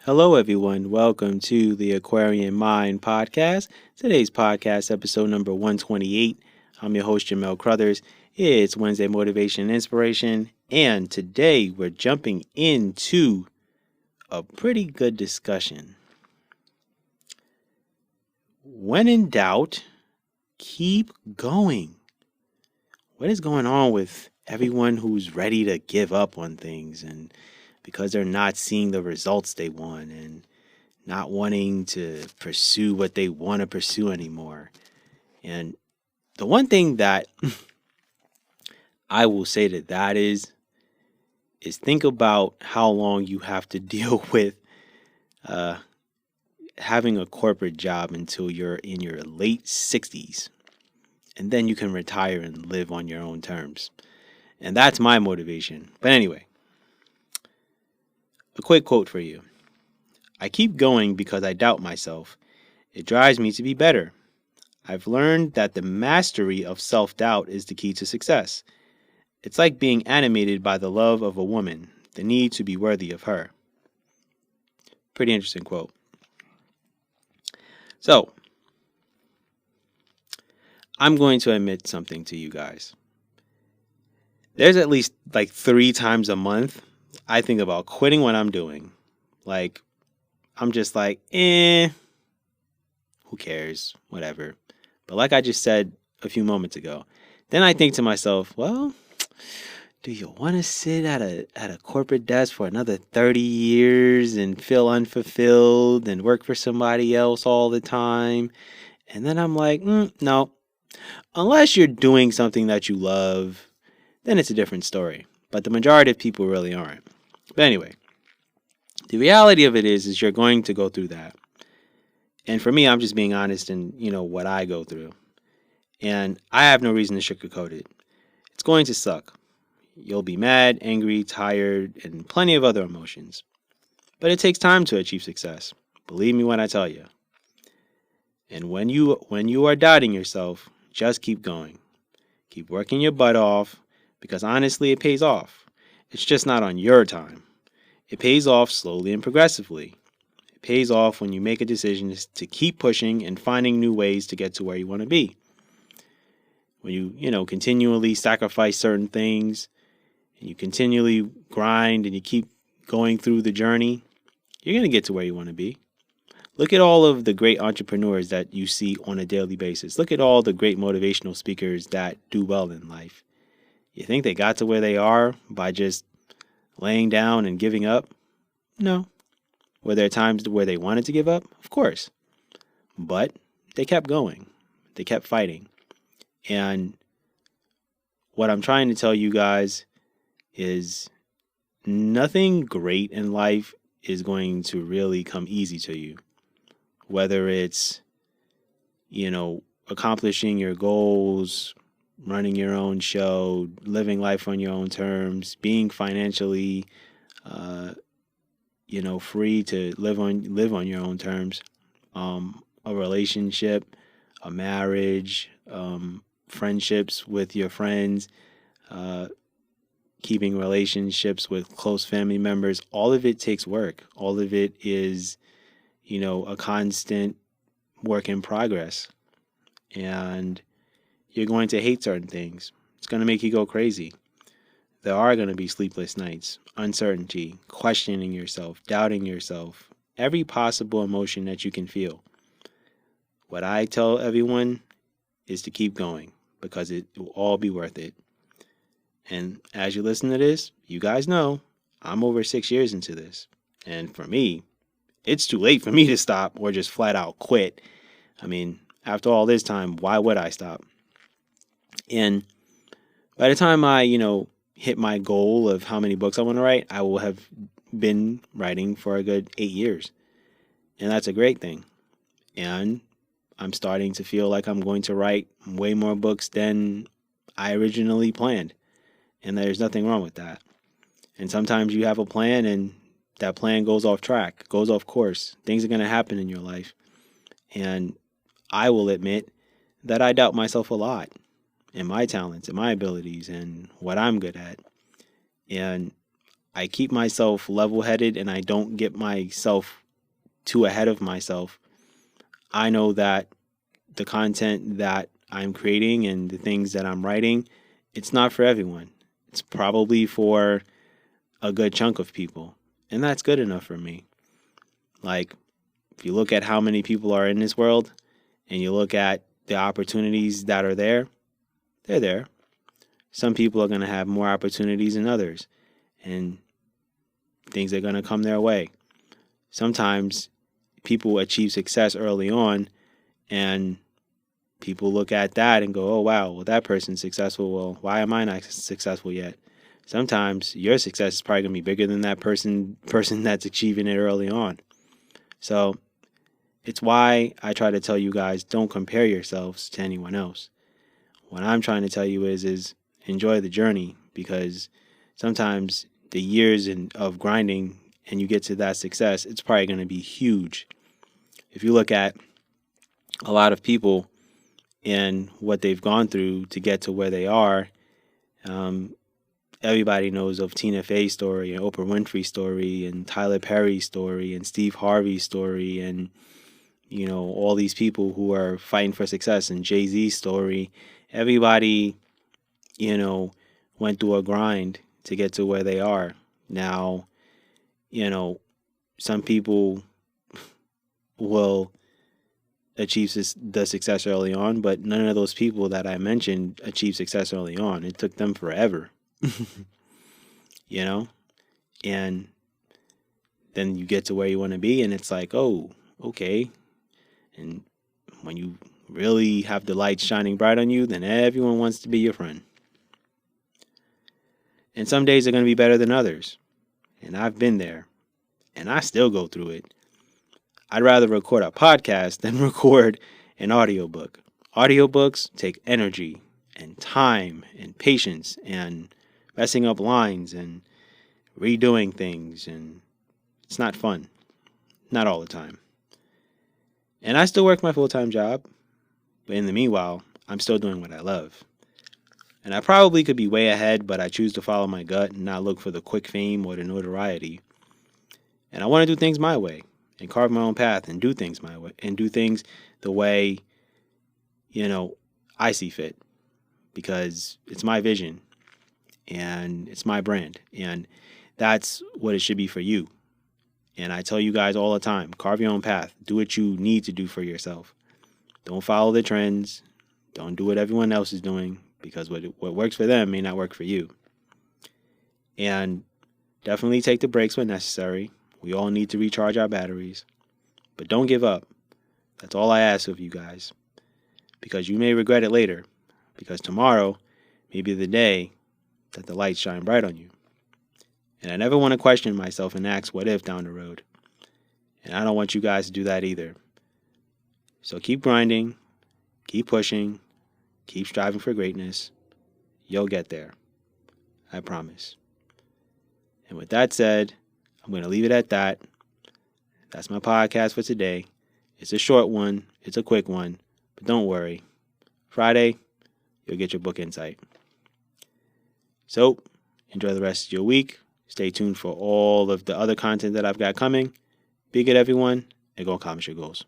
Hello, everyone. Welcome to the Aquarian Mind podcast. Today's podcast, episode number 128. I'm your host, Jamel Crothers. It's Wednesday Motivation and Inspiration, and today we're jumping into a pretty good discussion. When in doubt, keep going. What is going on with everyone who's ready to give up on things and because they're not seeing the results they want and not wanting to pursue what they want to pursue anymore? And the one thing that I will say to that is think about how long you have to deal with uh, having a corporate job until you're in your late 60s. And then you can retire and live on your own terms. And that's my motivation. But anyway, a quick quote for you. I keep going because I doubt myself. It drives me to be better. I've learned that the mastery of self doubt is the key to success. It's like being animated by the love of a woman, the need to be worthy of her. Pretty interesting quote. So, I'm going to admit something to you guys. There's at least like 3 times a month I think about quitting what I'm doing. Like, I'm just like, who cares? Whatever. But like I just said a few moments ago, then I think to myself, well, do you want to sit at a corporate desk for another 30 years and feel unfulfilled and work for somebody else all the time? And then I'm like, no. Unless you're doing something that you love, then it's a different story. But the majority of people really aren't. But anyway, the reality of it is you're going to go through that. And for me, I'm just being honest in, what I go through. And I have no reason to sugarcoat it. It's going to suck. You'll be mad, angry, tired, and plenty of other emotions. But it takes time to achieve success. Believe me when I tell you. And when you are doubting yourself, just keep going. Keep working your butt off because honestly it pays off. It's just not on your time. It pays off slowly and progressively. It pays off when you make a decision to keep pushing and finding new ways to get to where you want to be. When you continually sacrifice certain things and you continually grind and you keep going through the journey, you're going to get to where you want to be. Look at all of the great entrepreneurs that you see on a daily basis. Look at all the great motivational speakers that do well in life. You think they got to where they are by just laying down and giving up? No. Were there times where they wanted to give up? Of course. But they kept going. They kept fighting. And what I'm trying to tell you guys is nothing great in life is going to really come easy to you. Whether it's, accomplishing your goals, running your own show, living life on your own terms, being financially, free to live on your own terms, a relationship, a marriage, friendships with your friends, keeping relationships with close family members. All of it takes work. All of it is, a constant work in progress. And you're going to hate certain things. It's going to make you go crazy. There are going to be sleepless nights, uncertainty, questioning yourself, doubting yourself, every possible emotion that you can feel. What I tell everyone is to keep going because it will all be worth it. And as you listen to this, you guys know I'm over 6 years into this. And for me, it's too late for me to stop or just flat out quit. I mean, after all this time, why would I stop? And by the time I, hit my goal of how many books I want to write, I will have been writing for a good 8 years. And that's a great thing. And I'm starting to feel like I'm going to write way more books than I originally planned. And there's nothing wrong with that. And sometimes you have a plan and that plan goes off track, goes off course. Things are going to happen in your life. And I will admit that I doubt myself a lot and my talents and my abilities and what I'm good at. And I keep myself level headed and I don't get myself too ahead of myself. I know that the content that I'm creating and the things that I'm writing, it's not for everyone. It's probably for a good chunk of people. And that's good enough for me. Like, if you look at how many people are in this world and you look at the opportunities that are there, they're there. Some people are going to have more opportunities than others, and things are going to come their way. Sometimes people achieve success early on, and people look at that and go, oh, wow, well, that person's successful. Well, why am I not successful yet? Sometimes your success is probably going to be bigger than that person that's achieving it early on. So it's why I try to tell you guys, don't compare yourselves to anyone else. What I'm trying to tell you is enjoy the journey, because sometimes the years of grinding and you get to that success, it's probably going to be huge. If you look at a lot of people and what they've gone through to get to where they are, everybody knows of Tina Fey's story and Oprah Winfrey's story and Tyler Perry's story and Steve Harvey's story and, you know, all these people who are fighting for success and Jay-Z's story. Everybody, you know, went through a grind to get to where they are. Now, you know, some people will achieve the success early on, but none of those people that I mentioned achieved success early on. It took them forever, you know, and then you get to where you want to be and it's like, oh, okay. And when you really have the light shining bright on you, then everyone wants to be your friend. And some days are going to be better than others. And I've been there. And I still go through it. I'd rather record a podcast than record an audiobook. Audiobooks take energy and time and patience and messing up lines and redoing things. And it's not fun. Not all the time. And I still work my full-time job. But in the meanwhile, I'm still doing what I love. And I probably could be way ahead, but I choose to follow my gut and not look for the quick fame or the notoriety. And I want to do things my way and carve my own path and do things my way and do things the way, you know, I see fit, because it's my vision and it's my brand. And that's what it should be for you. And I tell you guys all the time, carve your own path. Do what you need to do for yourself. Don't follow the trends. Don't do what everyone else is doing, because what works for them may not work for you. And definitely take the breaks when necessary. We all need to recharge our batteries. But don't give up. That's all I ask of you guys. Because you may regret it later. Because tomorrow may be the day that the lights shine bright on you. And I never want to question myself and ask what if down the road. And I don't want you guys to do that either. So keep grinding. Keep pushing. Keep striving for greatness. You'll get there. I promise. And with that said, I'm going to leave it at that. That's my podcast for today. It's a short one. It's a quick one. But don't worry. Friday, you'll get your book insight. So, enjoy the rest of your week. Stay tuned for all of the other content that I've got coming. Be good, everyone, and go accomplish your goals.